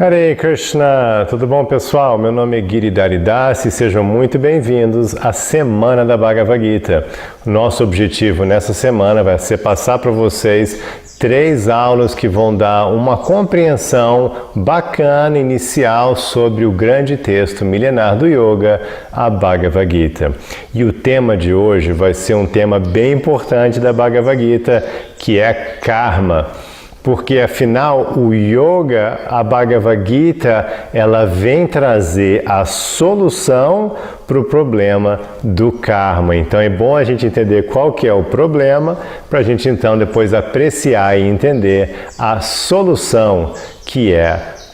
Hare Krishna, tudo bom pessoal? Meu nome é Giridhari Das e sejam muito bem-vindos à Semana da Bhagavad Gita. Nosso objetivo nessa semana vai ser passar para vocês 3 aulas que vão dar uma compreensão bacana inicial sobre o grande texto milenar do Yoga, a Bhagavad Gita. E o tema de hoje vai ser um tema bem importante da Bhagavad Gita, que é karma. Porque afinal o Yoga, a Bhagavad Gita, ela vem trazer a solução para o problema do karma. Então é bom a gente entender qual que é o problema, para a gente então depois apreciar e entender a solução que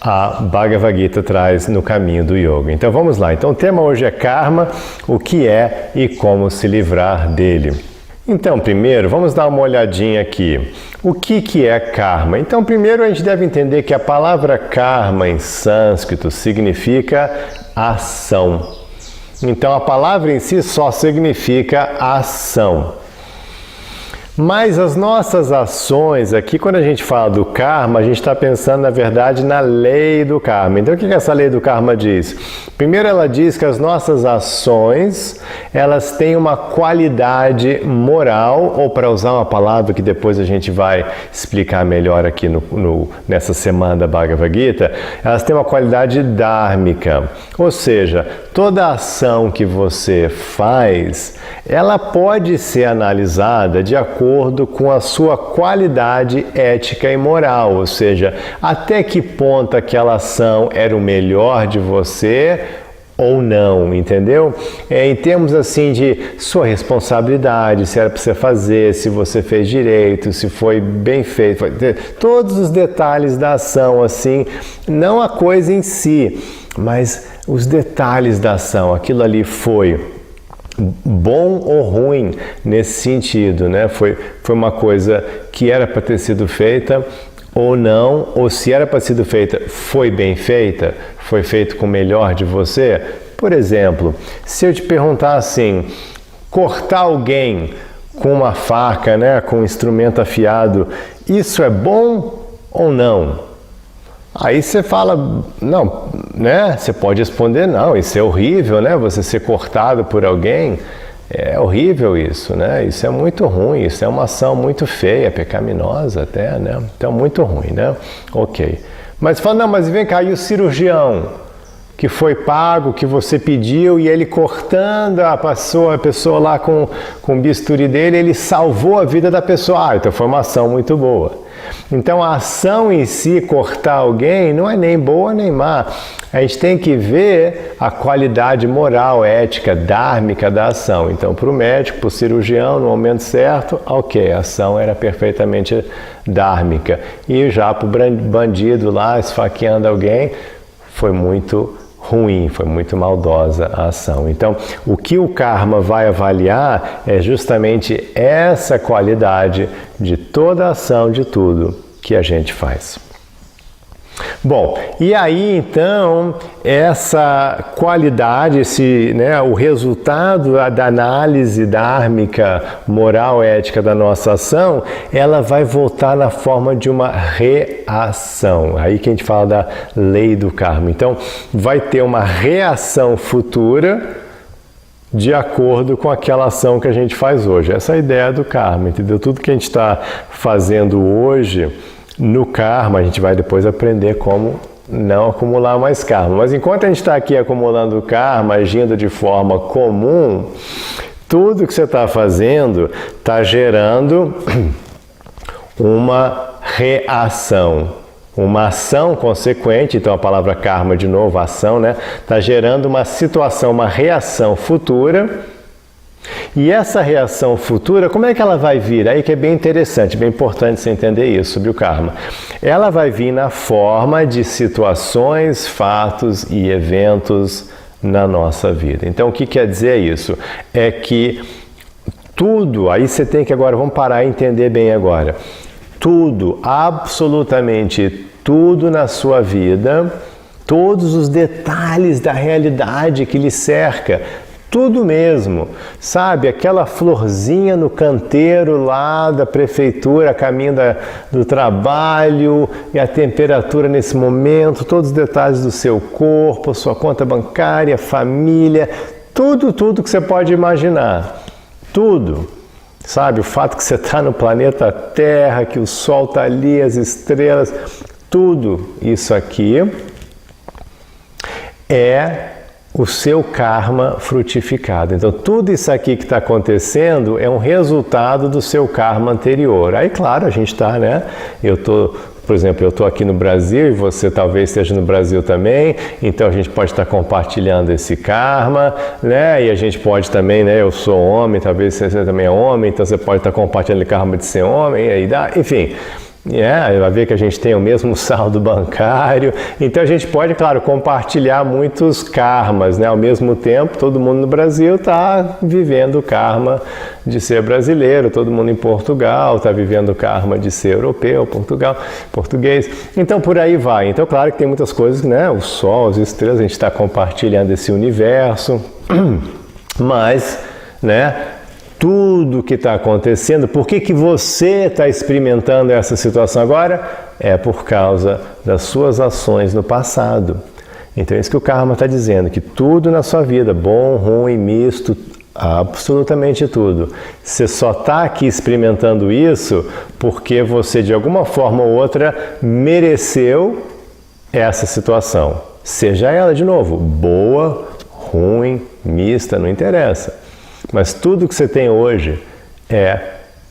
a Bhagavad Gita traz no caminho do Yoga. Então vamos lá. Então o tema hoje é karma, o que é e como se livrar dele. Então, primeiro, vamos dar uma olhadinha aqui. O que é karma? Então, primeiro a gente deve entender que a palavra karma em sânscrito significa ação. Então, a palavra em si só significa ação. Mas as nossas ações, aqui quando a gente fala do karma, a gente está pensando na verdade na lei do karma. Então o que essa lei do karma diz? Primeiro ela diz que as nossas ações, elas têm uma qualidade moral, ou para usar uma palavra que depois a gente vai explicar melhor aqui nessa semana da Bhagavad Gita, elas têm uma qualidade dhármica. Ou seja, toda ação que você faz, ela pode ser analisada de acordo com a sua qualidade ética e moral, ou seja, até que ponto aquela ação era o melhor de você ou não, entendeu? Em termos assim de sua responsabilidade, se era para você fazer, se você fez direito, se foi bem feito, todos os detalhes da ação, assim, não a coisa em si, mas os detalhes da ação, aquilo ali foi bom ou ruim nesse sentido, né? Foi uma coisa que era para ter sido feita ou não, ou se era para ter sido feita, foi bem feita, foi feito com o melhor de você. Por exemplo, se eu te perguntar assim, cortar alguém com uma faca, né, com um instrumento afiado, isso é bom ou não? Aí você fala, não, né? Você pode responder, não, isso é horrível, né? Você ser cortado por alguém, é horrível isso, né? Isso é muito ruim, isso é uma ação muito feia, pecaminosa até, né? Então, muito ruim, né? Ok. Mas fala, não, mas vem cá, e o cirurgião que foi pago, que você pediu, e ele cortando a pessoa lá com o bisturi dele, ele salvou a vida da pessoa. Ah, então foi uma ação muito boa. Então a ação em si, cortar alguém, não é nem boa nem má. A gente tem que ver a qualidade moral, ética, dhármica da ação. Então para o médico, para o cirurgião, no momento certo, ok, a ação era perfeitamente dhármica. E já para o bandido lá, esfaqueando alguém, foi muito ruim, foi muito maldosa a ação. Então, o que o karma vai avaliar é justamente essa qualidade de toda a ação, de tudo que a gente faz. Bom, e aí então, essa qualidade, o resultado da análise dhármica, moral, ética da nossa ação, ela vai voltar na forma de uma reação. Aí que a gente fala da lei do karma. Então, vai ter uma reação futura de acordo com aquela ação que a gente faz hoje. Essa é a ideia do karma, entendeu? Tudo que a gente está fazendo hoje no karma, a gente vai depois aprender como não acumular mais karma. Mas enquanto a gente está aqui acumulando karma, agindo de forma comum, tudo que você está fazendo está gerando uma reação, uma ação consequente. Então a palavra karma, de novo, ação, né? Está gerando uma situação, uma reação futura. E essa reação futura, como é que ela vai vir? Aí que é bem interessante, bem importante você entender isso sobre o karma. Ela vai vir na forma de situações, fatos e eventos na nossa vida. Então, o que quer dizer isso? É que tudo, aí você tem que agora, vamos parar e entender bem agora. Tudo, absolutamente tudo na sua vida, todos os detalhes da realidade que lhe cerca, tudo mesmo, sabe? Aquela florzinha no canteiro lá da prefeitura, a caminho do trabalho, e a temperatura nesse momento, todos os detalhes do seu corpo, sua conta bancária, família, tudo que você pode imaginar, tudo. Sabe? O fato que você está no planeta Terra, que o Sol está ali, as estrelas, tudo isso aqui é o seu karma frutificado. Então, tudo isso aqui que está acontecendo é um resultado do seu karma anterior. Aí, claro, a gente está, né? Por exemplo, eu estou aqui no Brasil e você talvez esteja no Brasil também, então a gente pode estar compartilhando esse karma, né? E a gente pode também, né? Eu sou homem, talvez você também é homem, então você pode estar compartilhando o karma de ser homem, e aí dá, enfim. Vai ver que a gente tem o mesmo saldo bancário, então a gente pode, claro, compartilhar muitos karmas, né? Ao mesmo tempo, todo mundo no Brasil está vivendo o karma de ser brasileiro, todo mundo em Portugal está vivendo o karma de ser europeu, português, então por aí vai. Então, claro que tem muitas coisas, né? O Sol, as estrelas, a gente está compartilhando esse universo, mas, né? Tudo que está acontecendo, por que você está experimentando essa situação agora? É por causa das suas ações no passado. Então é isso que o karma está dizendo, que tudo na sua vida, bom, ruim, misto, absolutamente tudo. Você só está aqui experimentando isso porque você, de alguma forma ou outra, mereceu essa situação. Seja ela, de novo, boa, ruim, mista, não interessa. Mas tudo que você tem hoje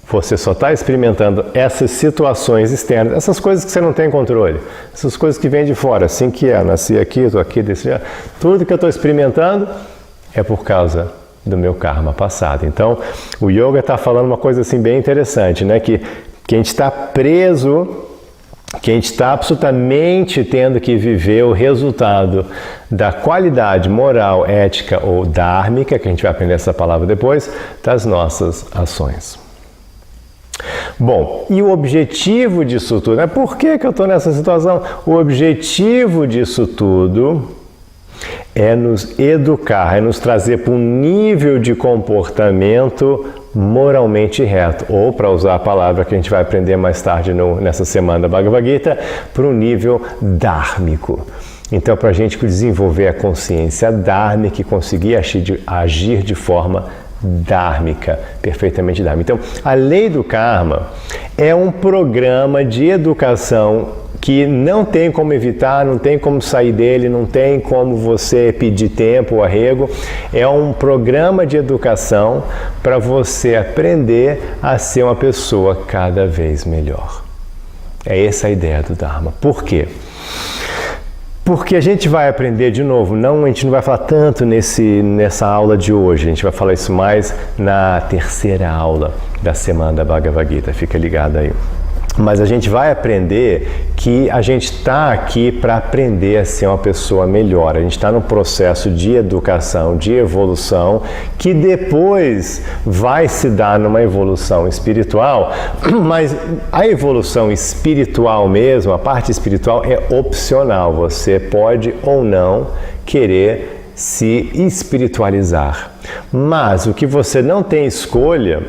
você só está experimentando essas situações externas, essas coisas que você não tem controle, essas coisas que vêm de fora, assim que nasci aqui, estou aqui, desse jeito. Tudo que eu estou experimentando é por causa do meu karma passado. Então, o yoga está falando uma coisa assim bem interessante, né? Que a gente está preso, que a gente está absolutamente tendo que viver o resultado da qualidade moral, ética ou dhármica, que a gente vai aprender essa palavra depois, das nossas ações. Bom, e o objetivo disso tudo, né? Por que eu estou nessa situação? O objetivo disso tudo é nos educar, é nos trazer para um nível de comportamento moralmente reto, ou, para usar a palavra que a gente vai aprender mais tarde nessa semana da Bhagavad Gita, para um nível dhármico. Então, para a gente desenvolver a consciência dhármica e conseguir agir de forma dhármica, perfeitamente dhármica. Então, a lei do karma é um programa de educação que não tem como evitar, não tem como sair dele, não tem como você pedir tempo ou arrego. É um programa de educação para você aprender a ser uma pessoa cada vez melhor. É essa a ideia do Dharma. Por quê? Porque a gente vai aprender de novo, a gente não vai falar tanto nessa aula de hoje, a gente vai falar isso mais na terceira aula da semana da Bhagavad Gita, fica ligado aí. Mas a gente vai aprender que a gente está aqui para aprender a ser uma pessoa melhor. A gente está num processo de educação, de evolução, que depois vai se dar numa evolução espiritual, mas a evolução espiritual mesmo, a parte espiritual é opcional. Você pode ou não querer se espiritualizar. Mas o que você não tem escolha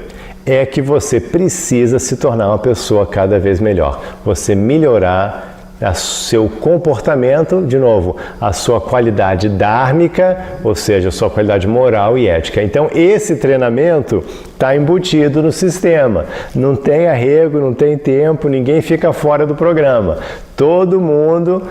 é que você precisa se tornar uma pessoa cada vez melhor. Você melhorar o seu comportamento, de novo, a sua qualidade dhármica, ou seja, a sua qualidade moral e ética. Então, esse treinamento está embutido no sistema. Não tem arrego, não tem tempo, ninguém fica fora do programa. Todo mundo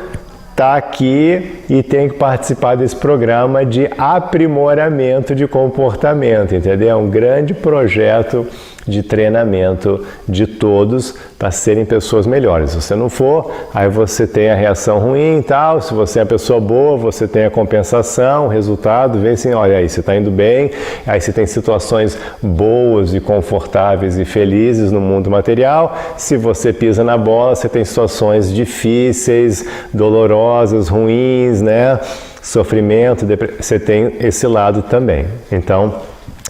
está aqui e tem que participar desse programa de aprimoramento de comportamento, entendeu? É um grande projeto de treinamento de todos para serem pessoas melhores. Se você não for, aí você tem a reação ruim e tal. Se você é uma pessoa boa, você tem a compensação, o resultado, vê assim, olha aí, você está indo bem, aí você tem situações boas e confortáveis e felizes no mundo material. Se você pisa na bola, você tem situações difíceis, dolorosas, ruins, né? Sofrimento, você tem esse lado também. Então,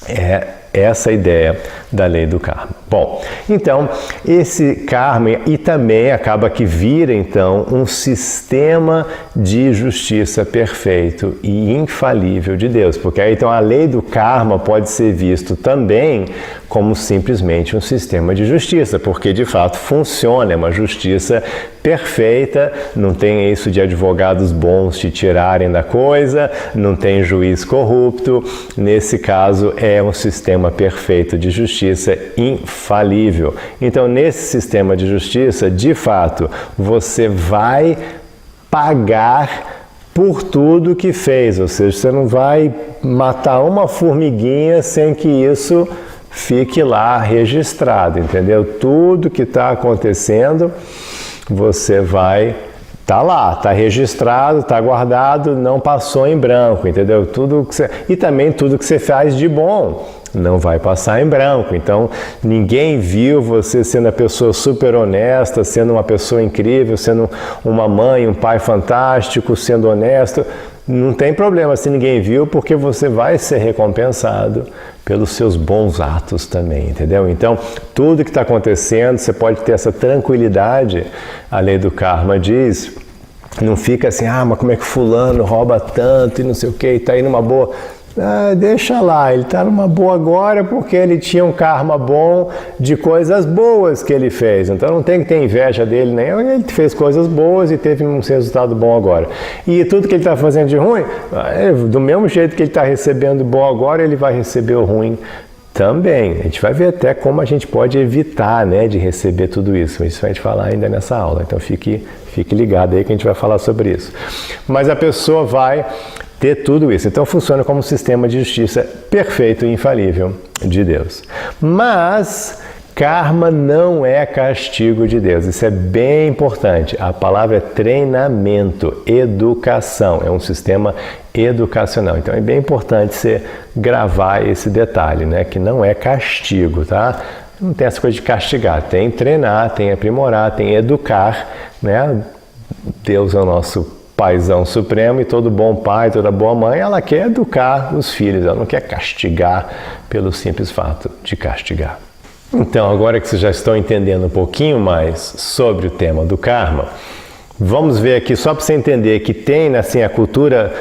é essa a ideia da lei do karma. Bom, então esse karma e também acaba que vira então um sistema de justiça perfeito e infalível de Deus, porque aí então a lei do karma pode ser visto também como simplesmente um sistema de justiça, porque de fato funciona, é uma justiça perfeita, não tem isso de advogados bons te tirarem da coisa, não tem juiz corrupto, nesse caso é um sistema perfeito de justiça infalível. Então nesse sistema de justiça, de fato, você vai pagar por tudo que fez, ou seja, você não vai matar uma formiguinha sem que isso fique lá registrado, entendeu? Tudo que está acontecendo, você vai tá lá, tá registrado, tá guardado, não passou em branco, entendeu? Tudo que você, e também tudo que você faz de bom não vai passar em branco. Então, ninguém viu você sendo a pessoa super honesta, sendo uma pessoa incrível, sendo uma mãe, um pai fantástico, sendo honesto. Não tem problema se ninguém viu, porque você vai ser recompensado pelos seus bons atos também, entendeu? Então, tudo que está acontecendo, você pode ter essa tranquilidade. A lei do karma diz, não fica assim, mas como é que fulano rouba tanto e não sei o que, e está aí numa boa. Deixa lá, ele está numa boa agora porque ele tinha um karma bom de coisas boas que ele fez. Então não tem que ter inveja dele, nem ele fez coisas boas e teve um resultado bom agora. E tudo que ele está fazendo de ruim, do mesmo jeito que ele está recebendo bom agora, ele vai receber o ruim também. A gente vai ver até como a gente pode evitar, né, de receber tudo isso. Isso a gente vai falar ainda nessa aula. Então fique ligado aí que a gente vai falar sobre isso. Mas a pessoa vai ter tudo isso. Então funciona como um sistema de justiça perfeito e infalível de Deus. Mas karma não é castigo de Deus. Isso é bem importante. A palavra é treinamento, educação. É um sistema educacional. Então é bem importante você gravar esse detalhe, né? Que não é castigo, tá? Não tem essa coisa de castigar. Tem treinar, tem aprimorar, tem educar, né? Deus é o nosso Paizão Supremo, e todo bom pai, toda boa mãe, ela quer educar os filhos, ela não quer castigar pelo simples fato de castigar. Então, agora que vocês já estão entendendo um pouquinho mais sobre o tema do karma, vamos ver aqui, só para você entender que tem assim, a cultura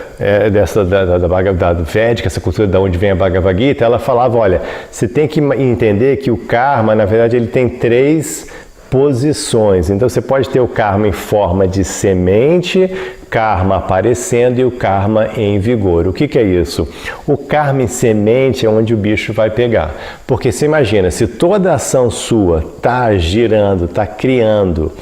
da Védica, essa cultura de onde vem a Bhagavad Gita, ela falava, olha, você tem que entender que o karma, na verdade, ele tem 3 posições. Então você pode ter o karma em forma de semente, karma aparecendo e o karma em vigor. O que é isso? O karma em semente é onde o bicho vai pegar. Porque você imagina, se toda ação sua está girando, está criando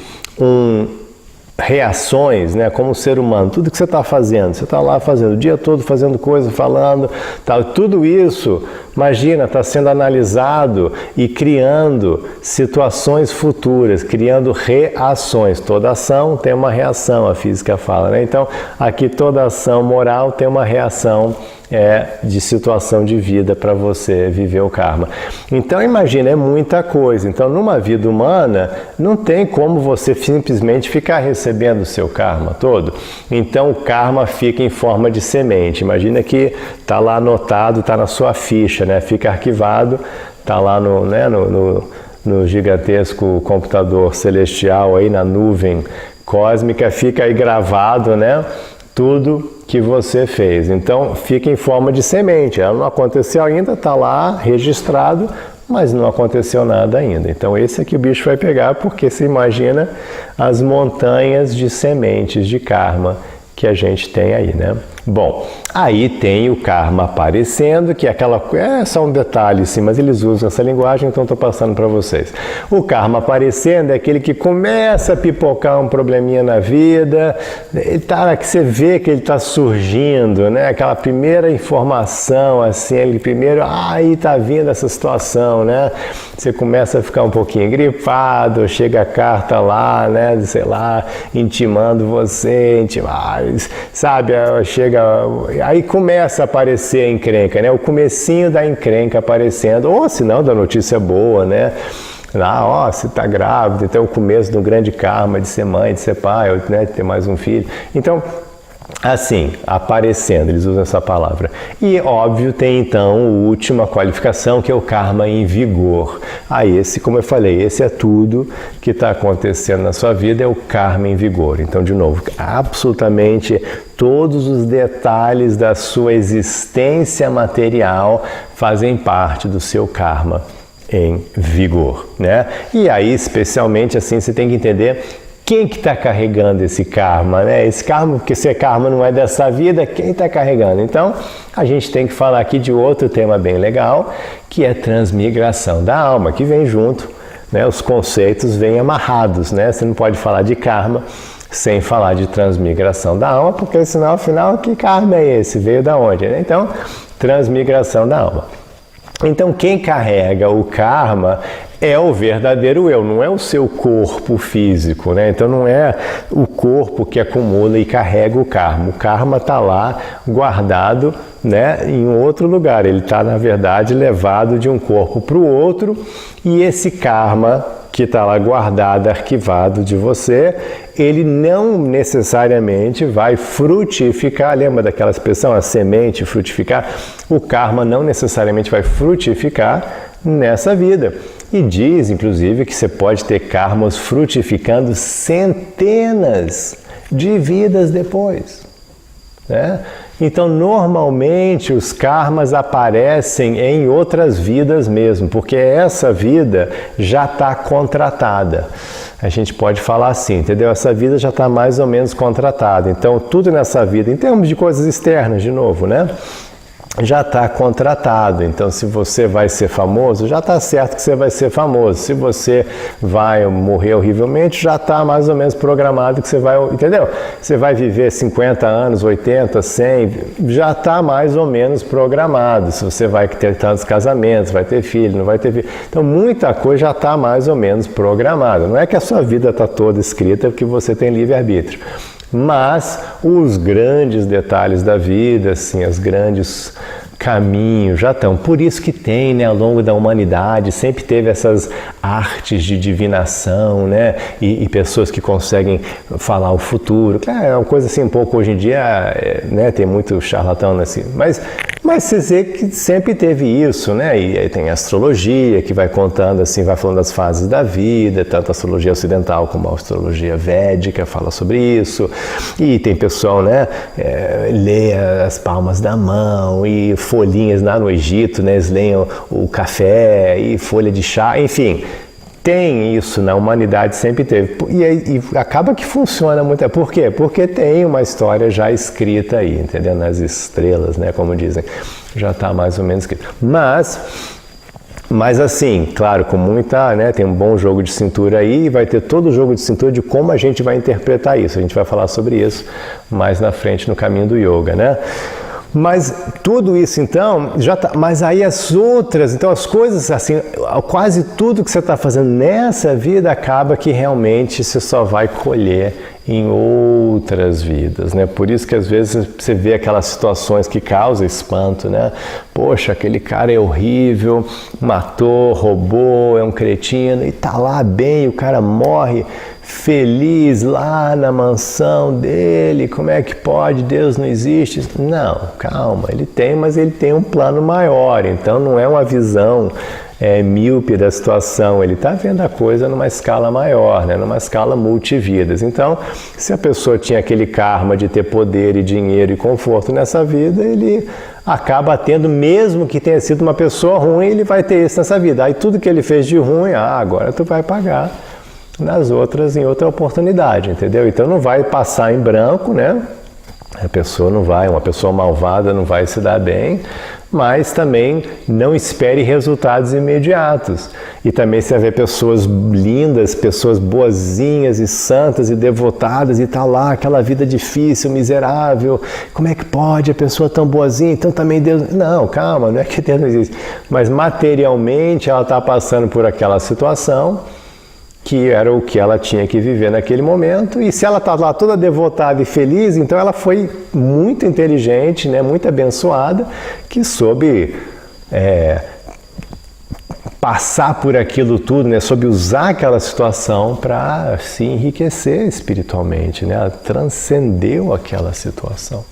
reações, né, como ser humano, tudo que você está fazendo, você está lá fazendo o dia todo, fazendo coisa, falando, tal, tudo isso, imagina, está sendo analisado e criando situações futuras, criando reações. Toda ação tem uma reação, a física fala, né? Então, aqui toda ação moral tem uma reação de situação de vida para você viver o karma. Então imagina, é muita coisa. Então numa vida humana não tem como você simplesmente ficar recebendo o seu karma todo. Então o karma fica em forma de semente. Imagina que está lá anotado, está na sua ficha, né? Fica arquivado, está lá no gigantesco computador celestial aí na nuvem cósmica, fica aí gravado, né? Tudo que você fez. Então fica em forma de semente. Ela não aconteceu ainda, está lá registrado, mas não aconteceu nada ainda. Então esse é que o bicho vai pegar, porque se imagina as montanhas de sementes de karma que a gente tem aí, né? Bom, aí tem o karma aparecendo, que é aquela... É só um detalhe, sim, mas eles usam essa linguagem, então estou passando para vocês. O karma aparecendo é aquele que começa a pipocar um probleminha na vida, que você vê que ele está surgindo, né? Aquela primeira informação, assim, ele primeiro, aí está vindo essa situação, né? Você começa a ficar um pouquinho gripado, chega a carta lá, né? Sei lá, intimando você, sabe? Chega, aí começa a aparecer a encrenca, né? O comecinho da encrenca aparecendo, ou se não, da notícia boa, né? Você está grávida, então é o começo de um grande karma de ser mãe, de ser pai, né? De ter mais um filho. Então, assim, aparecendo, eles usam essa palavra. E, óbvio, tem então a última qualificação, que é o karma em vigor. Esse, como eu falei, esse é tudo que está acontecendo na sua vida, é o karma em vigor. Então, de novo, absolutamente todos os detalhes da sua existência material fazem parte do seu karma em vigor, né? E aí, especialmente assim, você tem que entender quem que está carregando esse karma, né? Esse karma, porque se karma não é dessa vida, quem está carregando? Então, a gente tem que falar aqui de outro tema bem legal, que é transmigração da alma, que vem junto, né? Os conceitos vêm amarrados, né? Você não pode falar de karma sem falar de transmigração da alma, porque senão, afinal, que karma é esse? Veio da onde, né? Então, transmigração da alma. Então, quem carrega o karma é o verdadeiro eu, não é o seu corpo físico, né? Então, não é o corpo que acumula e carrega o karma. O karma está lá guardado, né, em outro lugar. Ele está, na verdade, levado de um corpo para o outro, e esse karma que está lá guardado, arquivado de você, ele não necessariamente vai frutificar. Lembra daquela expressão, a semente frutificar? O karma não necessariamente vai frutificar nessa vida. E diz, inclusive, que você pode ter karmas frutificando centenas de vidas depois, né? Então, normalmente, os karmas aparecem em outras vidas mesmo, porque essa vida já está contratada. A gente pode falar assim, entendeu? Essa vida já está mais ou menos contratada. Então, tudo nessa vida, em termos de coisas externas, de novo, né? Já está contratado. Então, se você vai ser famoso, já está certo que você vai ser famoso. Se você vai morrer horrivelmente, já está mais ou menos programado que você vai, entendeu? Você vai viver 50 anos, 80, 100, já está mais ou menos programado. Se você vai ter tantos casamentos, vai ter filho, não vai ter filho. Então, muita coisa já está mais ou menos programada. Não é que a sua vida está toda escrita porque você tem livre-arbítrio. Mas os grandes detalhes da vida, assim, os grandes caminhos já estão. Por isso que tem, né, ao longo da humanidade, sempre teve essas artes de divinação, né, e pessoas que conseguem falar o futuro. É uma coisa assim, um pouco hoje em dia, né, tem muito charlatão assim, mas você vê que sempre teve isso, né, e aí tem a astrologia que vai contando assim, vai falando das fases da vida, tanto a astrologia ocidental como a astrologia védica fala sobre isso, e tem pessoal, né, lê as palmas da mão e folhinhas lá no Egito, né, eles leem o café e folha de chá, enfim, tem isso na humanidade, sempre teve. E acaba que funciona muito. Por quê? Porque tem uma história já escrita aí, entendeu? Nas estrelas, né, como dizem, já está mais ou menos escrito. Mas assim, claro, com muita, né, tem um bom jogo de cintura aí, e vai ter todo o jogo de cintura de como a gente vai interpretar isso. A gente vai falar sobre isso mais na frente no caminho do yoga, né? Mas tudo isso então, já tá, mas aí as outras, então as coisas assim, quase tudo que você está fazendo nessa vida acaba que realmente você só vai colher em outras vidas, né? Por isso que às vezes você vê aquelas situações que causam espanto, né? Poxa, aquele cara é horrível, matou, roubou, é um cretino, e tá lá bem, o cara morre feliz lá na mansão dele, como é que pode? Deus não existe? Não, calma, ele tem, mas ele tem um plano maior, então não é uma visão míope da situação, ele está vendo a coisa numa escala maior, né? Numa escala multividas. Então, se a pessoa tinha aquele karma de ter poder e dinheiro e conforto nessa vida, ele acaba tendo, mesmo que tenha sido uma pessoa ruim, ele vai ter isso nessa vida. Aí tudo que ele fez de ruim, agora tu vai pagar nas outras, em outra oportunidade, entendeu? Então não vai passar em branco, né? A pessoa não vai, uma pessoa malvada não vai se dar bem, mas também não espere resultados imediatos. E também você vai ver pessoas lindas, pessoas boazinhas e santas e devotadas, e tá lá aquela vida difícil, miserável. Como é que pode a pessoa tão boazinha? Então também Deus... Não, calma, não é que Deus não existe. Mas materialmente ela está passando por aquela situação que era o que ela tinha que viver naquele momento, e se ela está lá toda devotada e feliz, então ela foi muito inteligente, né, muito abençoada, que soube passar por aquilo tudo, né? Soube usar aquela situação para se enriquecer espiritualmente, né? Ela transcendeu aquela situação.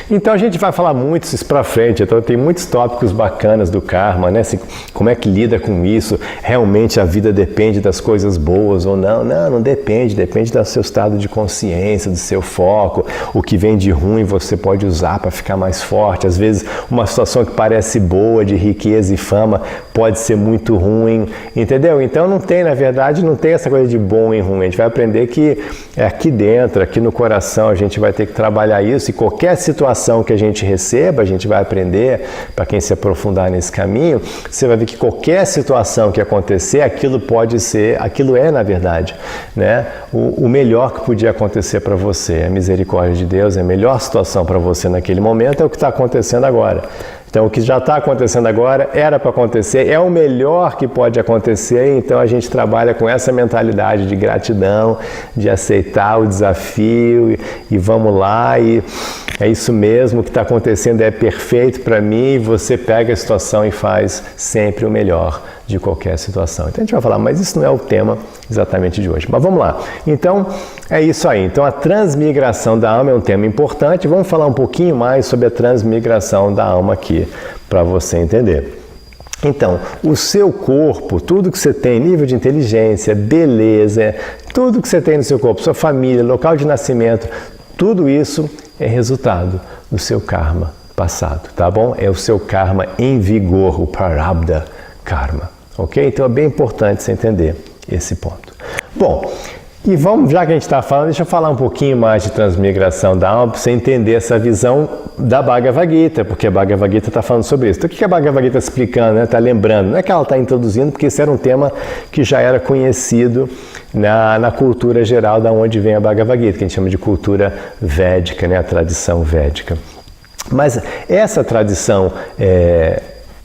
Então a gente vai falar muito isso para frente, então tem muitos tópicos bacanas do karma, né? Assim, como é que lida com isso? Realmente a vida depende das coisas boas ou não? Não depende, depende do seu estado de consciência, do seu foco. O que vem de ruim você pode usar para ficar mais forte. Às vezes uma situação que parece boa, de riqueza e fama, pode ser muito ruim, entendeu? Então não tem, na verdade, não tem essa coisa de bom e ruim. A gente vai aprender que é aqui dentro, aqui no coração, a gente vai ter que trabalhar isso, e qualquer situação que a gente receba, a gente vai aprender, para quem se aprofundar nesse caminho, você vai ver que qualquer situação que acontecer, aquilo pode ser, aquilo é, na verdade, né, o melhor que podia acontecer para você. A misericórdia de Deus é a melhor situação para você naquele momento, é o que está acontecendo agora. Então, o que já está acontecendo agora era para acontecer, é o melhor que pode acontecer, então a gente trabalha com essa mentalidade de gratidão, de aceitar o desafio e vamos lá, e é isso mesmo, o que está acontecendo é perfeito para mim, e você pega a situação e faz sempre o melhor de qualquer situação. Então a gente vai falar, mas isso não é o tema exatamente de hoje. Mas vamos lá. Então, é isso aí. Então a transmigração da alma é um tema importante. Vamos falar um pouquinho mais sobre a transmigração da alma aqui, para você entender. Então, o seu corpo, tudo que você tem, nível de inteligência, beleza, tudo que você tem no seu corpo, sua família, local de nascimento, tudo isso é resultado do seu karma passado, tá bom? É o seu karma em vigor, o prarabdha karma. Ok? Então é bem importante você entender esse ponto. Bom, e vamos, já que a gente está falando, deixa eu falar um pouquinho mais de transmigração da alma para você entender essa visão da Bhagavad Gita, porque a Bhagavad Gita está falando sobre isso. Então o que a Bhagavad Gita está explicando, né? Está lembrando, não é que ela está introduzindo, porque isso era um tema que já era conhecido na cultura geral da onde vem a Bhagavad Gita, que a gente chama de cultura védica, né? A tradição védica. Mas essa tradição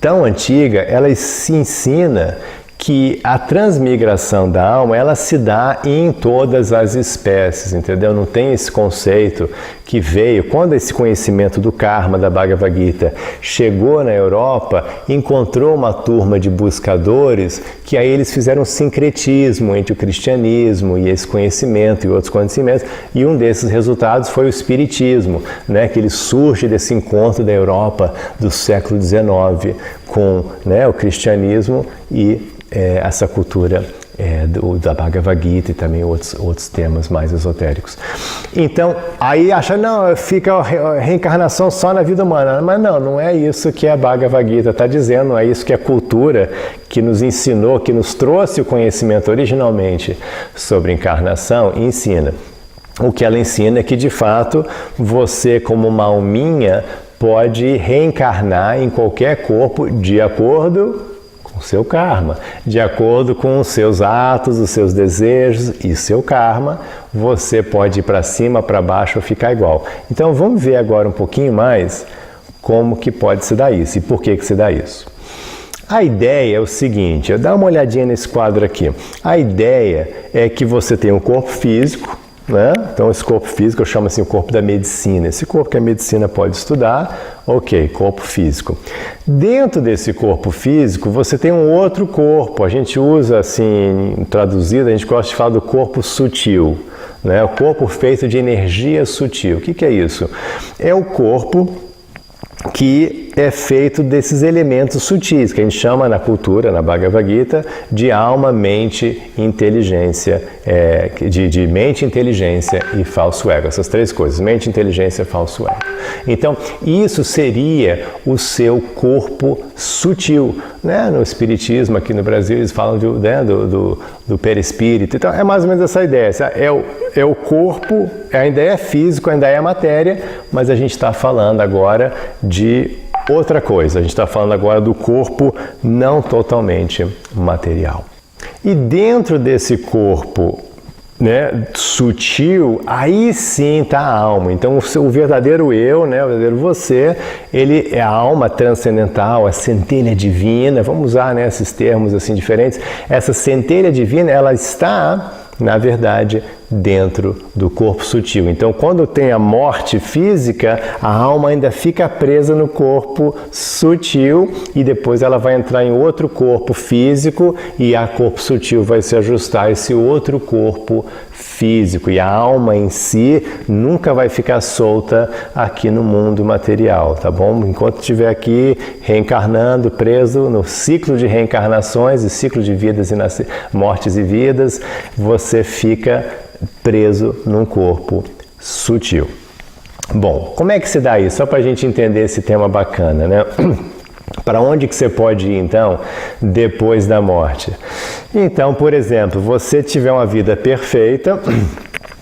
tão antiga, ela se ensina que a transmigração da alma, ela se dá em todas as espécies, entendeu? Não tem esse conceito que veio, quando esse conhecimento do karma da Bhagavad Gita chegou na Europa, encontrou uma turma de buscadores que aí eles fizeram um sincretismo entre o cristianismo e esse conhecimento e outros conhecimentos, e um desses resultados foi o espiritismo, né? Que ele surge desse encontro da Europa do século XIX com, né, o cristianismo e essa cultura da Bhagavad Gita e também outros temas mais esotéricos. Então, aí acha, não, fica a reencarnação só na vida humana. Mas não é isso que a Bhagavad Gita está dizendo, não é isso que a cultura que nos ensinou, que nos trouxe o conhecimento originalmente sobre encarnação, ensina. O que ela ensina é que, de fato, você, como uma alminha, pode reencarnar em qualquer corpo de acordo com o seu karma, de acordo com os seus atos, os seus desejos e seu karma, você pode ir para cima, para baixo ou ficar igual. Então vamos ver agora um pouquinho mais como que pode se dar isso e por que se dá isso. A ideia é o seguinte, dá uma olhadinha nesse quadro aqui. A ideia é que você tem um corpo físico, né? Então esse corpo físico eu chamo assim o corpo da medicina, esse corpo que a medicina pode estudar, ok, corpo físico. Dentro desse corpo físico você tem um outro corpo, a gente usa assim, traduzido, a gente gosta de falar do corpo sutil, né? O corpo feito de energia sutil. O que é isso? É o corpo que é feito desses elementos sutis, que a gente chama na cultura, na Bhagavad Gita, de alma, mente, inteligência, de mente, inteligência e falso ego. Essas três coisas, mente, inteligência e falso ego. Então, isso seria o seu corpo sutil. Né? No Espiritismo, aqui no Brasil, eles falam do perispírito. Então, é mais ou menos essa ideia. É o corpo, ainda é físico, ainda é matéria, mas a gente está falando agora de outra coisa. A gente está falando agora do corpo não totalmente material. E dentro desse corpo, né, sutil, aí sim está a alma. Então o verdadeiro eu, né, o verdadeiro você, ele é a alma transcendental, a centelha divina. Vamos usar, né, esses termos assim diferentes. Essa centelha divina, ela está, na verdade, dentro do corpo sutil. Então, quando tem a morte física, a alma ainda fica presa no corpo sutil e depois ela vai entrar em outro corpo físico e a corpo sutil vai se ajustar a esse outro corpo físico. E a alma em si nunca vai ficar solta aqui no mundo material, tá bom? Enquanto estiver aqui reencarnando, preso no ciclo de reencarnações e ciclo de vidas e mortes e vidas, você fica preso num corpo sutil. Bom, como é que se dá isso? Só para a gente entender esse tema bacana, né? Para onde que você pode ir, então, depois da morte? Então, por exemplo, você tiver uma vida perfeita,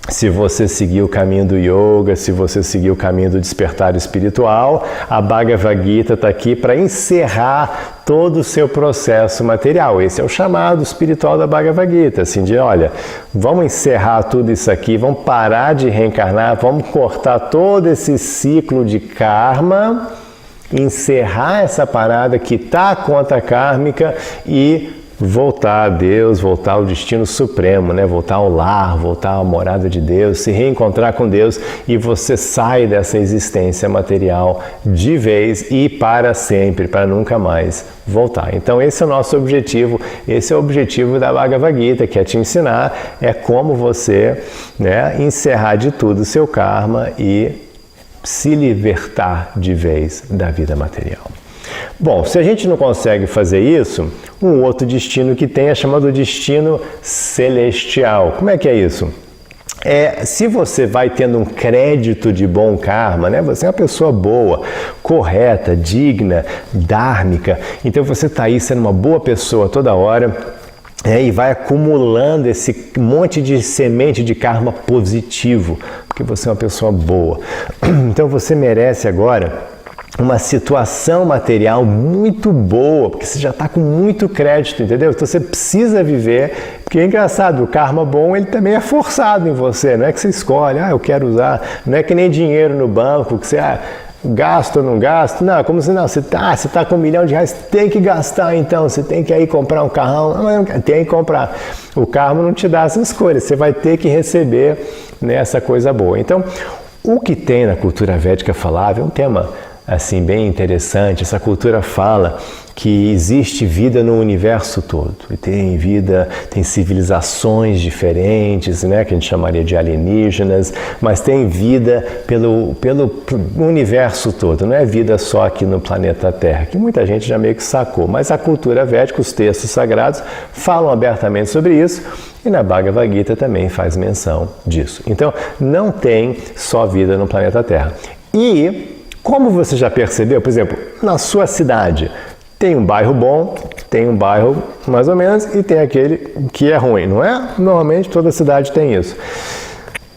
se você seguir o caminho do yoga, se você seguir o caminho do despertar espiritual, a Bhagavad Gita está aqui para encerrar todo o seu processo material. Esse é o chamado espiritual da Bhagavad Gita, assim, de olha, vamos encerrar tudo isso aqui, vamos parar de reencarnar, vamos cortar todo esse ciclo de karma, encerrar essa parada, quitar a conta kármica e voltar a Deus, voltar ao destino supremo, né? Voltar ao lar, voltar à morada de Deus, se reencontrar com Deus e você sai dessa existência material de vez e para sempre, para nunca mais voltar. Então esse é o nosso objetivo, esse é o objetivo da Bhagavad Gita, que é te ensinar como você, né, encerrar de tudo o seu karma e se libertar de vez da vida material. Bom, se a gente não consegue fazer isso, um outro destino que tem é chamado destino celestial. Como é que é isso? Se você vai tendo um crédito de bom karma, né? Você é uma pessoa boa, correta, digna, dhármica, então você está aí sendo uma boa pessoa toda hora, e vai acumulando esse monte de semente de karma positivo, porque você é uma pessoa boa. Então você merece agora uma situação material muito boa, porque você já está com muito crédito, entendeu? Então você precisa viver, porque é engraçado, o karma bom ele também é forçado em você, não é que você escolhe, eu quero usar, não é que nem dinheiro no banco, que você gasto ou não gasto, não, como se não, você tá com R$1 milhão, tem que gastar então, você tem que aí comprar um carrão, tem que comprar. O karma não te dá essa escolha, você vai ter que receber, né, essa coisa boa. Então, o que tem na cultura védica falável é um tema assim bem interessante. Essa cultura fala que existe vida no universo todo, e tem vida, tem civilizações diferentes, né, que a gente chamaria de alienígenas, mas tem vida pelo universo todo, não é vida só aqui no planeta Terra, que muita gente já meio que sacou, mas a cultura védica, os textos sagrados falam abertamente sobre isso, e na Bhagavad Gita também faz menção disso. Então, não tem só vida no planeta Terra. E como você já percebeu, por exemplo, na sua cidade, tem um bairro bom, tem um bairro mais ou menos e tem aquele que é ruim, não é? Normalmente toda cidade tem isso.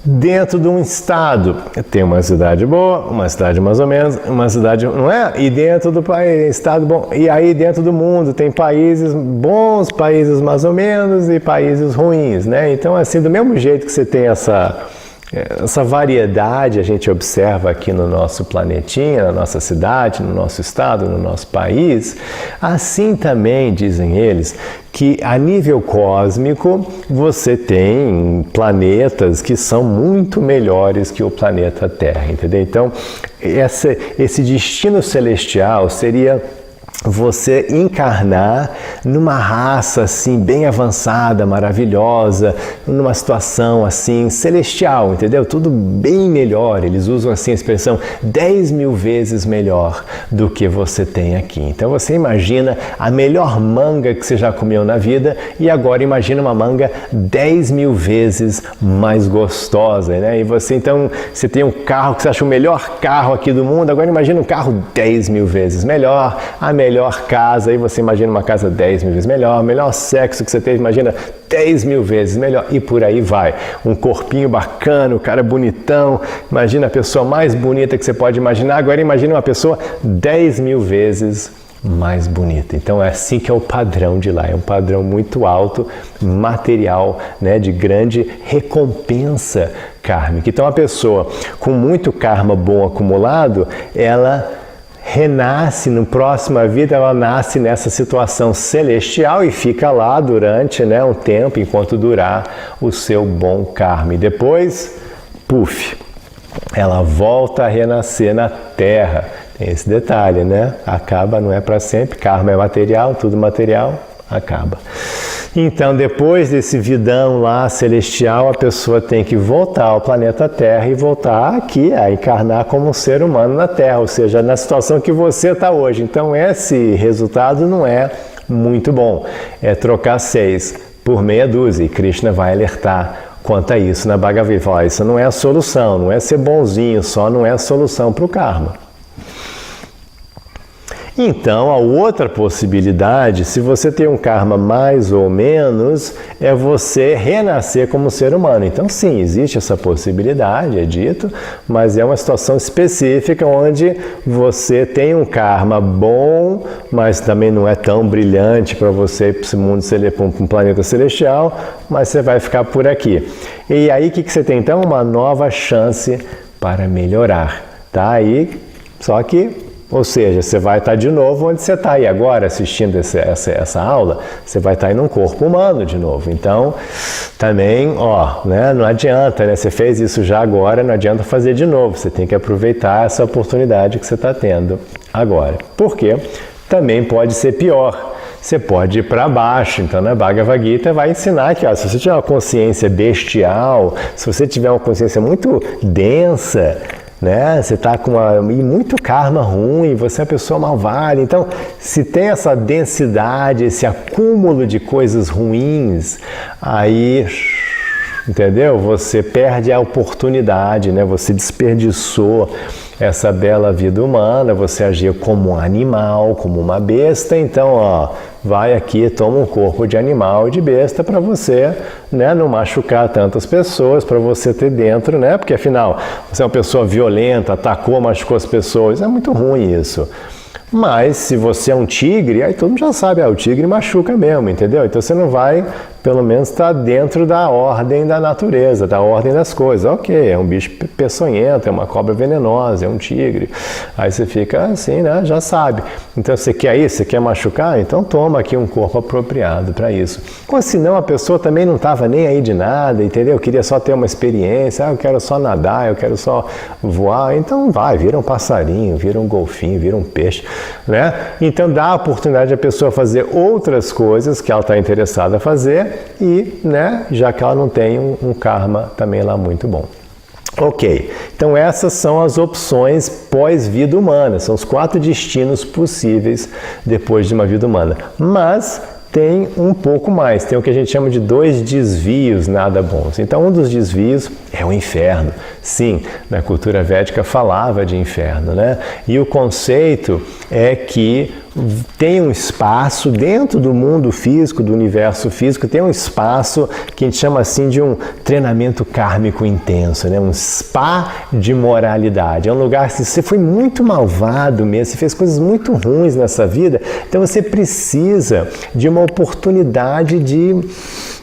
Dentro de um estado, tem uma cidade boa, uma cidade mais ou menos, uma cidade, não é? E dentro do país, estado bom. E aí dentro do mundo tem países bons, países mais ou menos e países ruins, né? Então assim, do mesmo jeito que você tem essa variedade a gente observa aqui no nosso planetinha, na nossa cidade, no nosso estado, no nosso país, assim também, dizem eles, que a nível cósmico você tem planetas que são muito melhores que o planeta Terra, entendeu? Então, esse destino celestial seria você encarnar numa raça assim bem avançada, maravilhosa, numa situação assim celestial, entendeu? Tudo bem melhor, eles usam assim a expressão 10 mil vezes melhor do que você tem aqui. Então você imagina a melhor manga que você já comeu na vida e agora imagina uma manga 10 mil vezes mais gostosa, né? E você tem um carro que você acha o melhor carro aqui do mundo, agora imagina um carro 10 mil vezes melhor, a melhor casa, aí você imagina uma casa 10 mil vezes melhor sexo que você teve, imagina 10 mil vezes melhor, e por aí vai. Um corpinho bacana, o cara bonitão, imagina a pessoa mais bonita que você pode imaginar, agora imagina uma pessoa 10 mil vezes mais bonita. Então é assim que é o padrão de lá, é um padrão muito alto, material, né, de grande recompensa kármica. Então a pessoa com muito karma bom acumulado, ela renasce, no próxima vida ela nasce nessa situação celestial e fica lá durante, né, um tempo, enquanto durar o seu bom karma. E depois, puf, ela volta a renascer na Terra. Tem esse detalhe, né? Acaba, não é para sempre, karma é material, tudo material, acaba. Então, depois desse vidão lá celestial, a pessoa tem que voltar ao planeta Terra e voltar aqui a encarnar como um ser humano na Terra, ou seja, na situação que você está hoje. Então, esse resultado não é muito bom. É trocar 6 por meia dúzia, e Krishna vai alertar quanto a isso na Bhagavad Gita. Falar, isso não é a solução, não é ser bonzinho, só não é a solução para o karma. Então, a outra possibilidade, se você tem um karma mais ou menos, é você renascer como ser humano. Então, sim, existe essa possibilidade, é dito, mas é uma situação específica onde você tem um karma bom, mas também não é tão brilhante para você ir para esse mundo, para um planeta celestial, mas você vai ficar por aqui. E aí, o que você tem então? Uma nova chance para melhorar, tá? Aí, só que... Ou seja, você vai estar de novo onde você está aí agora assistindo essa aula, você vai estar em um corpo humano de novo. Então, também, né, não adianta, né? Você fez isso já agora, não adianta fazer de novo. Você tem que aproveitar essa oportunidade que você está tendo agora. Por quê? Também pode ser pior. Você pode ir para baixo. Então, na Bhagavad Gita vai ensinar que, se você tiver uma consciência bestial, se você tiver uma consciência muito densa, né? Você está com muito karma ruim, você é uma pessoa malvada. Então, se tem essa densidade, esse acúmulo de coisas ruins, aí, entendeu? Você perde a oportunidade, né? Você desperdiçou essa bela vida humana, você agiu como um animal, como uma besta. Então, vai aqui, toma um corpo de animal e de besta para você, né, não machucar tantas pessoas, para você ter dentro, né? Porque afinal, você é uma pessoa violenta, atacou, machucou as pessoas, é muito ruim isso. Mas se você é um tigre, aí todo mundo já sabe, o tigre machuca mesmo, entendeu? Então você não vai, pelo menos, estar dentro da ordem da natureza, da ordem das coisas. Ok, é um bicho peçonhento, é uma cobra venenosa, é um tigre. Aí você fica assim, né? Já sabe. Então você quer isso? Você quer machucar? Então toma aqui um corpo apropriado para isso. Ou senão a pessoa também não estava nem aí de nada, entendeu? Queria só ter uma experiência, eu quero só nadar, eu quero só voar. Então vai, vira um passarinho, vira um golfinho, vira um peixe, né? Então dá a oportunidade a pessoa fazer outras coisas que ela está interessada a fazer e, né, já que ela não tem um karma também lá muito bom. Ok, então essas são as opções pós-vida humana, são os 4 destinos possíveis depois de uma vida humana. Mas tem um pouco mais, tem o que a gente chama de 2 desvios nada bons. Então, um dos desvios é o inferno. Sim, na cultura védica falava de inferno, né? E o conceito é que tem um espaço dentro do mundo físico, do universo físico, tem um espaço que a gente chama assim de um treinamento kármico intenso, né? Um spa de moralidade. É um lugar que você foi muito malvado mesmo, você fez coisas muito ruins nessa vida, então você precisa de uma oportunidade de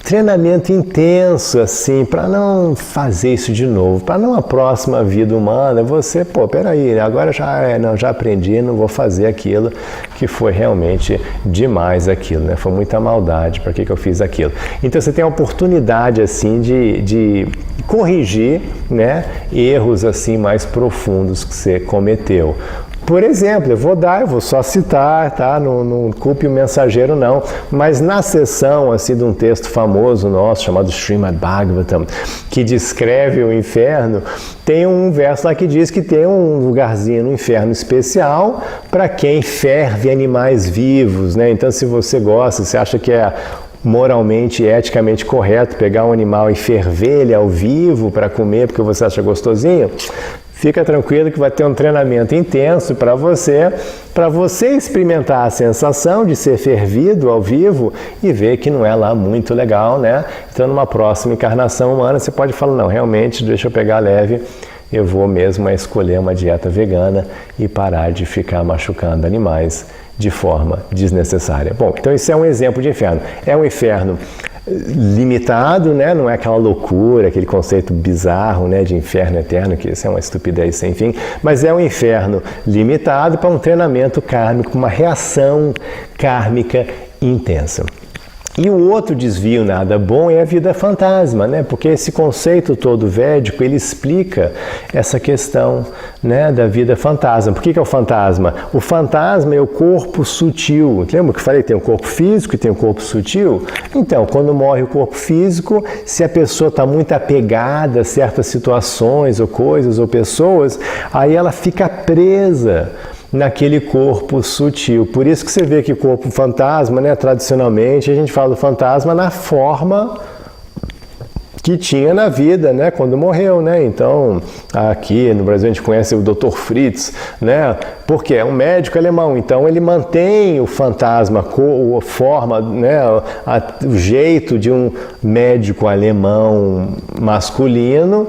treinamento intenso, assim, para não fazer isso de novo, para não a próxima vida humana, você, peraí, agora já aprendi, não vou fazer aquilo que foi realmente demais aquilo, né? Foi muita maldade, para que eu fiz aquilo? Então você tem a oportunidade, assim, de corrigir, né, erros, assim, mais profundos que você cometeu. Por exemplo, eu vou só citar, tá? Não culpe o mensageiro não, mas na seção assim de um texto famoso nosso chamado Srimad Bhagavatam, que descreve o inferno, tem um verso lá que diz que tem um lugarzinho no inferno especial para quem ferve animais vivos, né? Então, se você gosta, você acha que é moralmente e eticamente correto pegar um animal e ferver ele ao vivo para comer porque você acha gostosinho, fica tranquilo que vai ter um treinamento intenso para você experimentar a sensação de ser fervido ao vivo e ver que não é lá muito legal, né? Então, numa próxima encarnação humana, você pode falar, não, realmente, deixa eu pegar leve eu vou mesmo escolher uma dieta vegana e parar de ficar machucando animais de forma desnecessária. Bom, então isso é um exemplo de inferno. É um inferno limitado, né? Não é aquela loucura, aquele conceito bizarro, né, de inferno eterno, que isso é uma estupidez sem fim, mas é um inferno limitado para um treinamento kármico, uma reação kármica intensa. E o outro desvio nada bom é a vida fantasma, né? Porque esse conceito todo védico, ele explica essa questão, né, da vida fantasma. Por que é o fantasma? O fantasma é o corpo sutil. Lembra que eu falei? Tem o corpo físico e tem o corpo sutil? Então, quando morre o corpo físico, se a pessoa está muito apegada a certas situações ou coisas ou pessoas, aí ela fica presa naquele corpo sutil. Por isso que você vê que o corpo fantasma, né, tradicionalmente, a gente fala do fantasma na forma que tinha na vida, né, quando morreu, né? Então, aqui no Brasil a gente conhece o Dr. Fritz, né? Porque é um médico alemão, então ele mantém o fantasma, a forma, né, o jeito de um médico alemão masculino,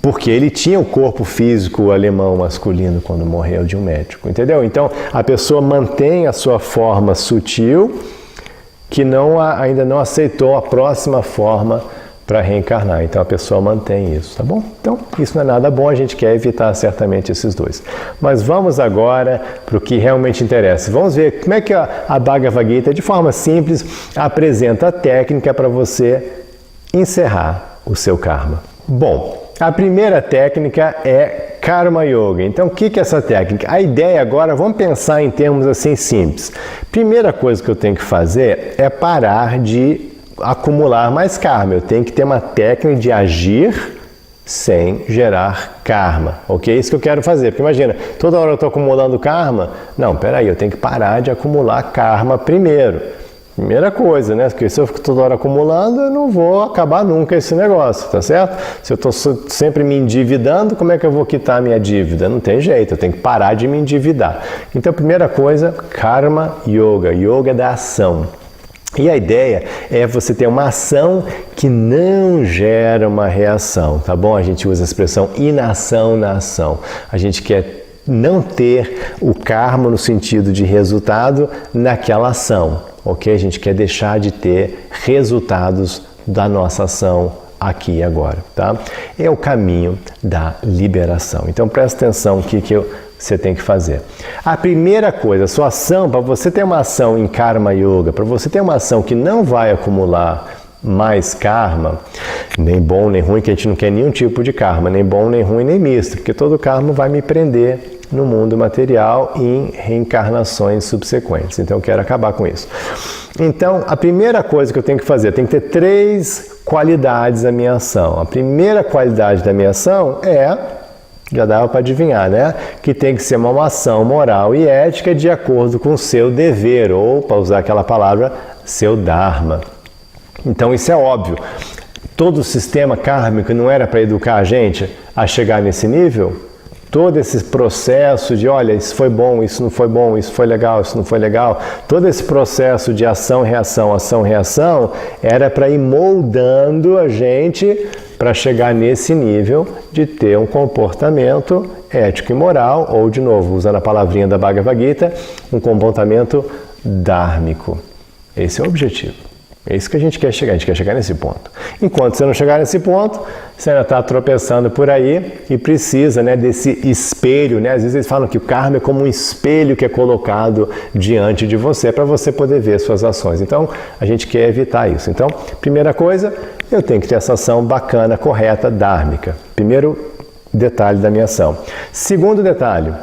porque ele tinha o corpo físico alemão masculino quando morreu de um médico, entendeu? Então, a pessoa mantém a sua forma sutil, que ainda não aceitou a próxima forma para reencarnar. Então, a pessoa mantém isso, tá bom? Então, isso não é nada bom, a gente quer evitar certamente esses dois. Mas vamos agora para o que realmente interessa. Vamos ver como é que a Bhagavad Gita, de forma simples, apresenta a técnica para você encerrar o seu karma. Bom, a primeira técnica é Karma Yoga. Então, o que é essa técnica? A ideia agora, vamos pensar em termos assim simples. Primeira coisa que eu tenho que fazer é parar de acumular mais karma. Eu tenho que ter uma técnica de agir sem gerar karma, ok? Isso que eu quero fazer, porque imagina, toda hora eu estou acumulando karma. Não, peraí, eu tenho que parar de acumular karma primeiro. Primeira coisa, né? Porque se eu fico toda hora acumulando, eu não vou acabar nunca esse negócio, tá certo? Se eu estou sempre me endividando, como é que eu vou quitar a minha dívida? Não tem jeito, eu tenho que parar de me endividar. Então, primeira coisa, Karma Yoga. Yoga da ação. E a ideia é você ter uma ação que não gera uma reação, tá bom? A gente usa a expressão inação na ação. A gente quer não ter o karma no sentido de resultado naquela ação, ok? A gente quer deixar de ter resultados da nossa ação aqui e agora, tá? É o caminho da liberação. Então presta atenção no que você tem que fazer. A primeira coisa, a sua ação, para você ter uma ação em Karma Yoga, para você ter uma ação que não vai acumular mais karma, nem bom nem ruim, que a gente não quer nenhum tipo de karma, nem bom, nem ruim, nem misto, porque todo karma vai me prender no mundo material em reencarnações subsequentes. Então eu quero acabar com isso. Então, a primeira coisa que eu tenho que fazer, tem que ter 3 qualidades da minha ação. A primeira qualidade da minha ação já dava para adivinhar, né? Que tem que ser uma ação moral e ética de acordo com o seu dever, ou, para usar aquela palavra, seu dharma. Então isso é óbvio. Todo o sistema kármico não era para educar a gente a chegar nesse nível? Todo esse processo de, olha, isso foi bom, isso não foi bom, isso foi legal, isso não foi legal, todo esse processo de ação, reação, era para ir moldando a gente para chegar nesse nível de ter um comportamento ético e moral, ou, de novo, usando a palavrinha da Bhagavad Gita, um comportamento dhármico. Esse é o objetivo. É isso que a gente quer chegar nesse ponto. Enquanto você não chegar nesse ponto, você ainda está tropeçando por aí e precisa, né, desse espelho, né? Às vezes eles falam que o karma é como um espelho que é colocado diante de você para você poder ver suas ações. Então, a gente quer evitar isso. Então, primeira coisa, eu tenho que ter essa ação bacana, correta, dhármica. Primeiro detalhe da minha ação. Segundo detalhe,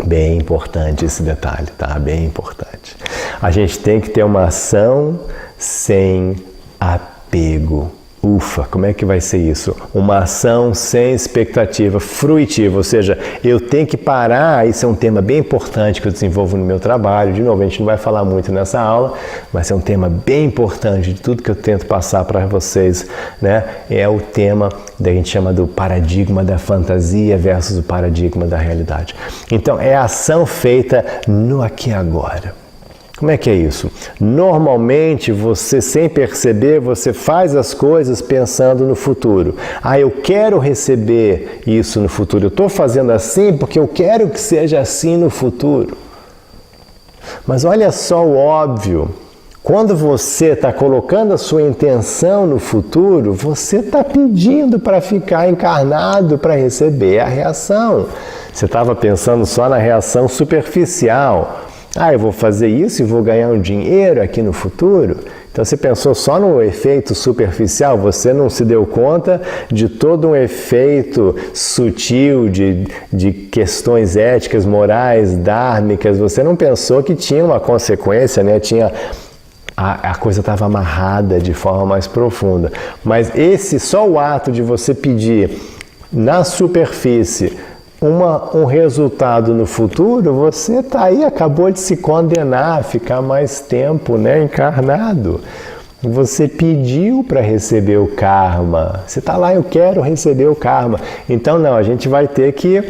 bem importante esse detalhe, tá? Bem importante. A gente tem que ter uma ação sem apego. Ufa, como é que vai ser isso? Uma ação sem expectativa, fruitiva, ou seja, eu tenho que parar, isso é um tema bem importante que eu desenvolvo no meu trabalho, de novo, a gente não vai falar muito nessa aula, mas é um tema bem importante de tudo que eu tento passar para vocês, né? É o tema que a gente chama do paradigma da fantasia versus o paradigma da realidade. Então, é a ação feita no aqui e agora. Como é que é isso? Normalmente, você, sem perceber, você faz as coisas pensando no futuro. Eu quero receber isso no futuro. Eu estou fazendo assim porque eu quero que seja assim no futuro. Mas olha só o óbvio. Quando você está colocando a sua intenção no futuro, você está pedindo para ficar encarnado para receber a reação. Você estava pensando só na reação superficial. Eu vou fazer isso e vou ganhar um dinheiro aqui no futuro. Então você pensou só no efeito superficial, você não se deu conta de todo um efeito sutil de questões éticas, morais, dármicas. Você não pensou que tinha uma consequência, né? A coisa estava amarrada de forma mais profunda. Mas só o ato de você pedir na superfície um resultado no futuro, você está aí, acabou de se condenar a ficar mais tempo, né, encarnado. Você pediu para receber o karma. Você está lá, eu quero receber o karma. Então não, a gente vai ter que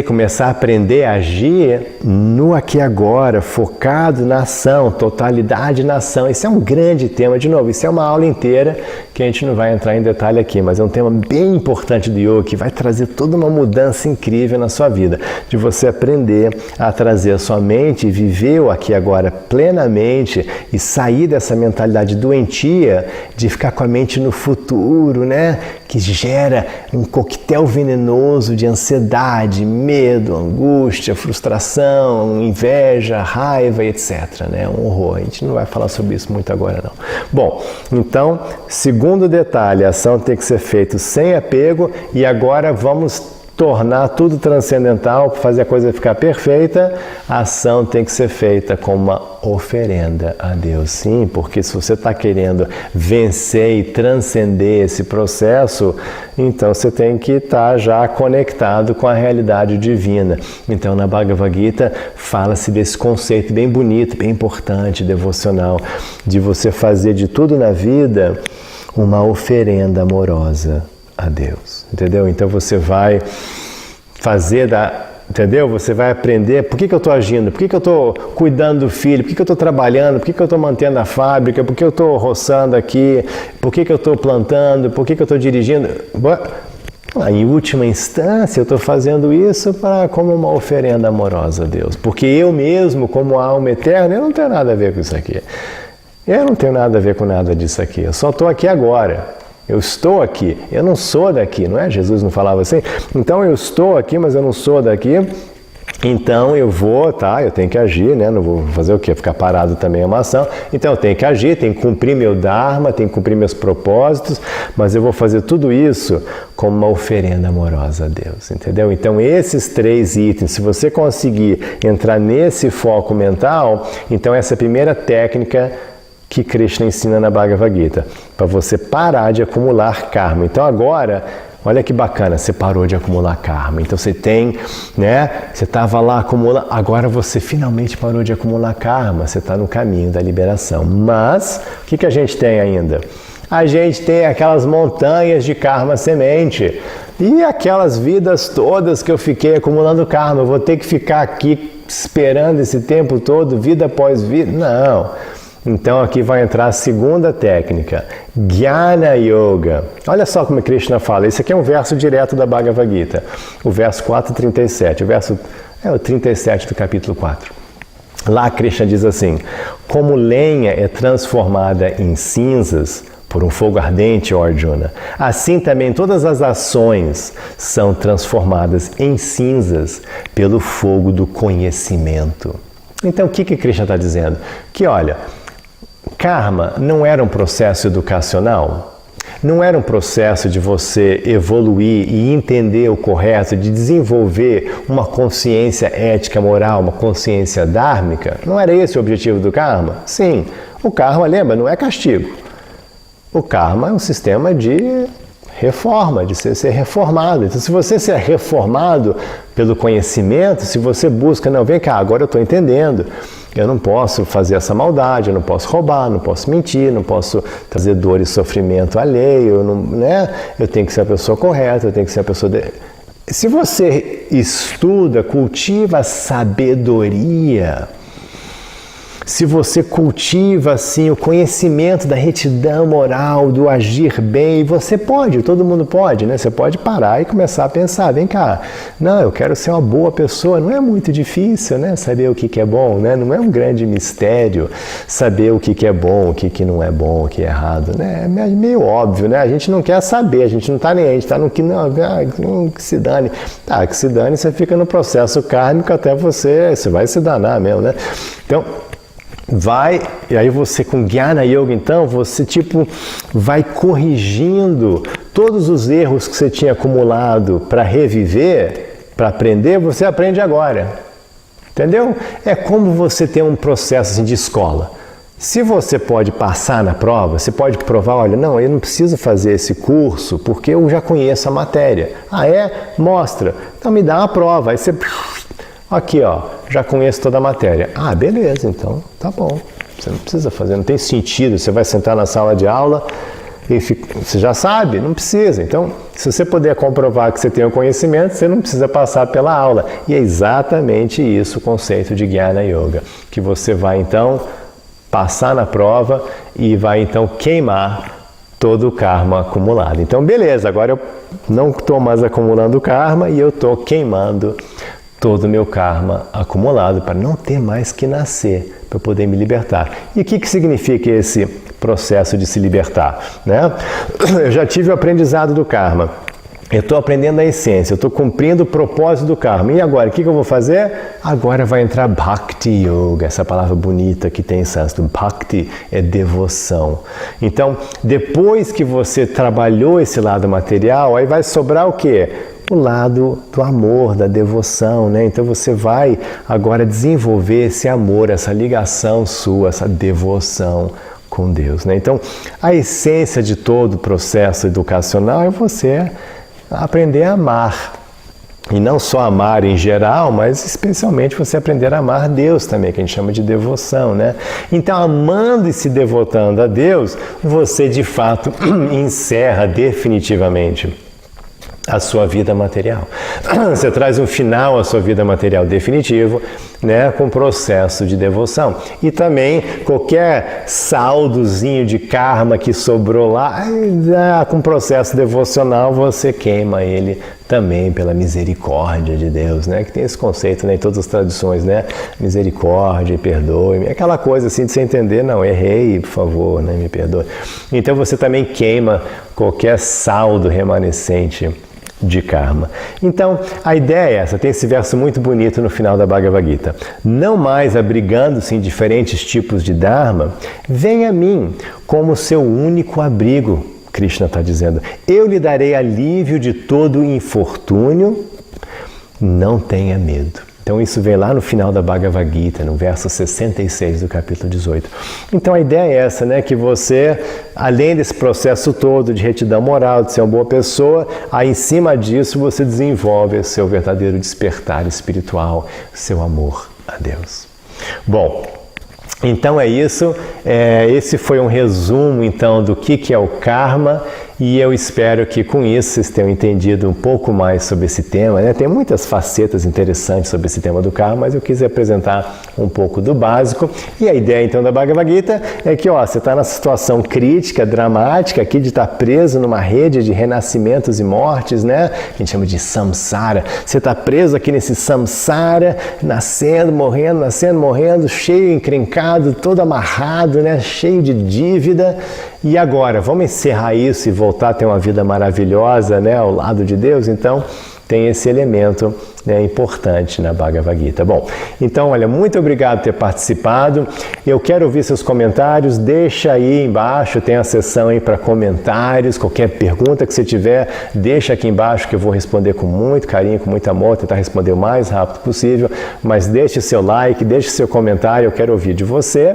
começar a aprender a agir no aqui e agora, focado na ação, totalidade na ação. Esse é um grande tema, de novo, isso é uma aula inteira que a gente não vai entrar em detalhe aqui, mas é um tema bem importante do yoga que vai trazer toda uma mudança incrível na sua vida, de você aprender a trazer a sua mente e viver o aqui e agora plenamente e sair dessa mentalidade doentia de ficar com a mente no futuro, né? Que gera um coquetel venenoso de ansiedade, medo, angústia, frustração, inveja, raiva, etc. Né? Um horror. A gente não vai falar sobre isso muito agora, não. Bom, então, segundo detalhe, a ação tem que ser feita sem apego e agora vamos tornar tudo transcendental, fazer a coisa ficar perfeita. A ação tem que ser feita com uma oferenda a Deus. Sim, porque se você está querendo vencer e transcender esse processo, então você tem que estar já conectado com a realidade divina. Então na Bhagavad Gita fala-se desse conceito bem bonito, bem importante, devocional, de você fazer de tudo na vida uma oferenda amorosa a Deus, entendeu? Então você vai fazer entendeu? Você vai aprender por que eu estou agindo, por que eu estou cuidando do filho, por que eu estou trabalhando, por que eu estou mantendo a fábrica, por que eu estou roçando aqui, por que eu estou plantando, por que eu estou dirigindo. Em última instância, eu estou fazendo isso como uma oferenda amorosa a Deus, porque eu mesmo, como alma eterna, eu não tenho nada a ver com isso aqui. Eu não tenho nada a ver com nada disso aqui, eu só estou aqui agora. Eu estou aqui, eu não sou daqui, não é? Jesus não falava assim? Então eu estou aqui, mas eu não sou daqui. Então eu vou, eu tenho que agir, né? Não vou fazer o quê? Ficar parado também é uma ação. Então eu tenho que agir, tenho que cumprir meu dharma, tenho que cumprir meus propósitos, mas eu vou fazer tudo isso como uma oferenda amorosa a Deus, entendeu? Então esses 3 itens, se você conseguir entrar nesse foco mental, então essa é a primeira técnica que Krishna ensina na Bhagavad Gita, para você parar de acumular karma. Então agora, olha que bacana, você parou de acumular karma. Então você tem, né? Você estava lá acumulando, agora você finalmente parou de acumular karma, você está no caminho da liberação. Mas, o que a gente tem ainda? A gente tem aquelas montanhas de karma semente. E aquelas vidas todas que eu fiquei acumulando karma, eu vou ter que ficar aqui esperando esse tempo todo, vida após vida? Não. Então aqui vai entrar a segunda técnica, Jnana Yoga. Olha só como Krishna fala, esse aqui é um verso direto da Bhagavad Gita, o verso 4:37, o 37 do capítulo 4. Lá Krishna diz assim, como lenha é transformada em cinzas por um fogo ardente, ó Arjuna, assim também todas as ações são transformadas em cinzas pelo fogo do conhecimento. Então o que Krishna está dizendo? Que olha, karma não era um processo educacional? Não era um processo de você evoluir e entender o correto, de desenvolver uma consciência ética, moral, uma consciência dármica? Não era esse o objetivo do karma? Sim. O karma, lembra, não é castigo. O karma é um sistema de reforma, de ser reformado. Então, se você ser reformado pelo conhecimento, se você busca, não, vem cá, agora eu estou entendendo. Eu não posso fazer essa maldade, eu não posso roubar, não posso mentir, não posso trazer dor e sofrimento alheio, né? Eu tenho que ser a pessoa correta, eu tenho que ser a pessoa... Se você estuda, cultiva a sabedoria, se você cultiva assim o conhecimento da retidão moral, do agir bem, você pode, todo mundo pode, né? Você pode parar e começar a pensar, vem cá, não, eu quero ser uma boa pessoa, não é muito difícil, né? Saber o que é bom, né? Não é um grande mistério saber o que é bom, o que não é bom, o que é errado, né? É meio óbvio, né? A gente não quer saber, a gente não está nem aí, a gente está no que não, que se dane. Tá, que se dane, você fica no processo kármico até você vai se danar mesmo, né? Então, e aí você com Jnana Yoga, então, você vai corrigindo todos os erros que você tinha acumulado para reviver, para aprender, você aprende agora. Entendeu? É como você tem um processo assim, de escola. Se você pode passar na prova, você pode provar, olha, não, eu não preciso fazer esse curso porque eu já conheço a matéria. Ah, é? Mostra. Então me dá uma prova. Aí você... Aqui, ó, já conheço toda a matéria. Ah, beleza, então tá bom. Você não precisa fazer, não tem sentido. Você vai sentar na sala de aula e você já sabe, não precisa. Então, se você puder comprovar que você tem o conhecimento, você não precisa passar pela aula. E é exatamente isso o conceito de Jnana Yoga, que você vai então passar na prova e vai então queimar todo o karma acumulado. Então, beleza, agora eu não estou mais acumulando karma e eu estou queimando todo o meu karma acumulado para não ter mais que nascer, para poder me libertar. E o que significa esse processo de se libertar? Né? Eu já tive o aprendizado do karma. Eu estou aprendendo a essência, eu estou cumprindo o propósito do karma. E agora, o que eu vou fazer? Agora vai entrar Bhakti Yoga, essa palavra bonita que tem em sânscrito. Bhakti é devoção. Então, depois que você trabalhou esse lado material, aí vai sobrar o quê? O lado do amor, da devoção, né? Então você vai agora desenvolver esse amor, essa ligação sua, essa devoção com Deus, né? Então, a essência de todo o processo educacional é você aprender a amar. E não só amar em geral, mas especialmente você aprender a amar Deus também, que a gente chama de devoção, né? Então, amando e se devotando a Deus, você de fato encerra definitivamente a sua vida material. Você traz um final à sua vida material definitivo, né, com o processo de devoção. E também qualquer saldozinho de karma que sobrou lá, com o processo devocional você queima ele também pela misericórdia de Deus, né, que tem esse conceito, né, em todas as tradições, né, misericórdia, perdoe-me, aquela coisa assim de você entender, não, errei, por favor, né, me perdoe. Então você também queima qualquer saldo remanescente de karma. Então, a ideia é essa, tem esse verso muito bonito no final da Bhagavad Gita. Não mais abrigando-se em diferentes tipos de dharma, vem a mim como seu único abrigo, Krishna está dizendo. Eu lhe darei alívio de todo infortúnio, não tenha medo. Então isso vem lá no final da Bhagavad Gita, no verso 66 do capítulo 18. Então a ideia é essa, né? Que você, além desse processo todo de retidão moral, de ser uma boa pessoa, aí em cima disso você desenvolve o seu verdadeiro despertar espiritual, seu amor a Deus. Bom, então é isso. Esse foi um resumo então do que é o karma. E eu espero que com isso vocês tenham entendido um pouco mais sobre esse tema, né? Tem muitas facetas interessantes sobre esse tema do karma, mas eu quis apresentar um pouco do básico. E a ideia então da Bhagavad Gita é que você está na situação crítica, dramática, aqui de estar preso numa rede de renascimentos e mortes, né? Que a gente chama de samsara. Você está preso aqui nesse samsara, nascendo, morrendo, cheio, encrencado, todo amarrado, né? Cheio de dívida. E agora, vamos encerrar isso e voltar a ter uma vida maravilhosa, né, ao lado de Deus? Então, tem esse elemento, né, importante na Bhagavad Gita. Bom, então, olha, muito obrigado por ter participado. Eu quero ouvir seus comentários. Deixa aí embaixo, tem a seção aí para comentários. Qualquer pergunta que você tiver, deixa aqui embaixo que eu vou responder com muito carinho, com muito amor, tentar responder o mais rápido possível. Mas deixe seu like, deixe seu comentário, eu quero ouvir de você.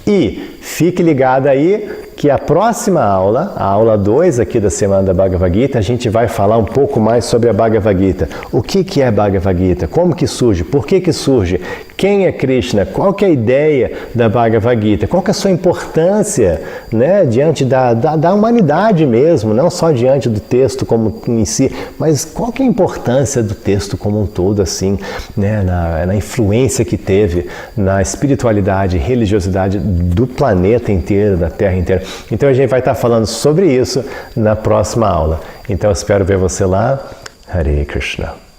E fique ligado aí que a próxima aula, a aula 2 aqui da Semana da Bhagavad Gita, a gente vai falar um pouco mais sobre a Bhagavad Gita. O que é Bhagavad Gita? Como que surge? Por que surge? Quem é Krishna? Qual que é a ideia da Bhagavad Gita? Qual que é a sua importância, né, diante da humanidade mesmo, não só diante do texto como em si, mas qual que é a importância do texto como um todo, assim, né, na influência que teve na espiritualidade e religiosidade do planeta inteiro, da Terra inteira. Então a gente vai estar falando sobre isso na próxima aula. Então eu espero ver você lá. Hare Krishna.